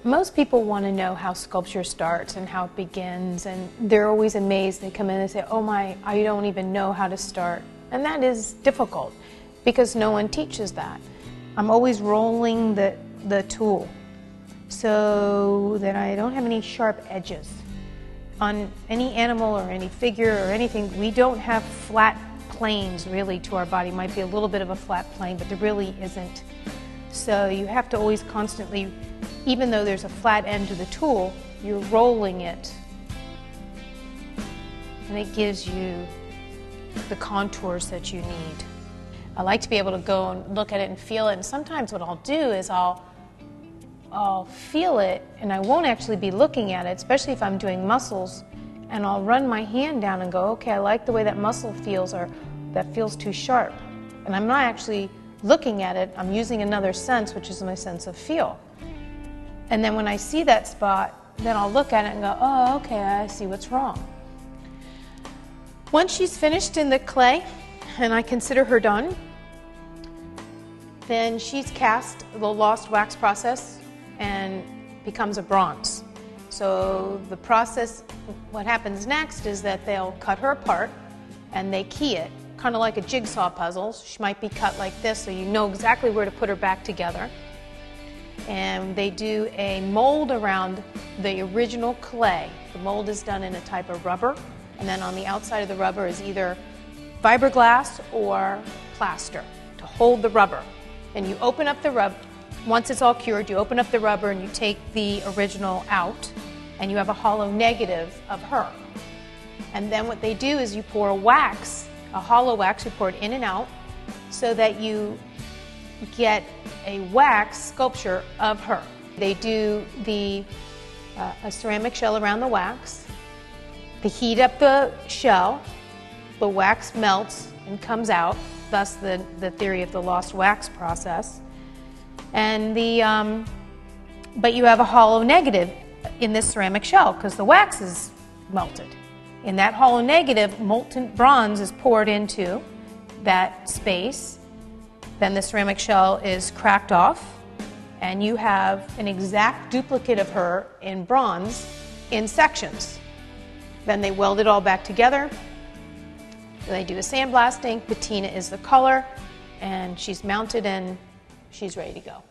Most people want to know how sculpture starts and how it begins, and they're always amazed. They come in and say, oh my, I don't even know how to start. And that is difficult because no one teaches that. I'm always rolling the tool so that I don't have any sharp edges. On any animal or any figure or anything, we don't have flat planes really to our body. It might be a little bit of a flat plane, but there really isn't. So you have to always constantly, even though there's a flat end to the tool, you're rolling it. And it gives you the contours that you need. I like to be able to go and look at it and feel it. And sometimes what I'll do is I'll feel it, and I won't actually be looking at it, especially if I'm doing muscles, and I'll run my hand down and go, okay, I like the way that muscle feels, or that feels too sharp. And I'm not actually looking at it, I'm using another sense, which is my sense of feel. And then when I see that spot, then I'll look at it and go, oh, okay, I see what's wrong. Once she's finished in the clay, and I consider her done, then she's cast the lost wax process and becomes a bronze. So the process, what happens next is that they'll cut her apart and they key it, kind of like a jigsaw puzzle. She might be cut like this so you know exactly where to put her back together. And they do a mold around the original clay. The mold is done in a type of rubber, and then on the outside of the rubber is either fiberglass or plaster to hold the rubber. And you open up the rubber, once it's all cured, you open up the rubber and you take the original out, and you have a hollow negative of her. And then what they do is you pour a wax, a hollow wax, you pour it in and out, so that you get a wax sculpture of her. They do a ceramic shell around the wax. They heat up the shell, the wax melts and comes out, thus the theory of the lost wax process. And but you have a hollow negative in this ceramic shell because the wax is melted. In that hollow negative, molten bronze is poured into that space. Then the ceramic shell is cracked off, and you have an exact duplicate of her in bronze in sections. Then they weld it all back together. They do a sandblasting, patina is the color, and she's mounted and she's ready to go.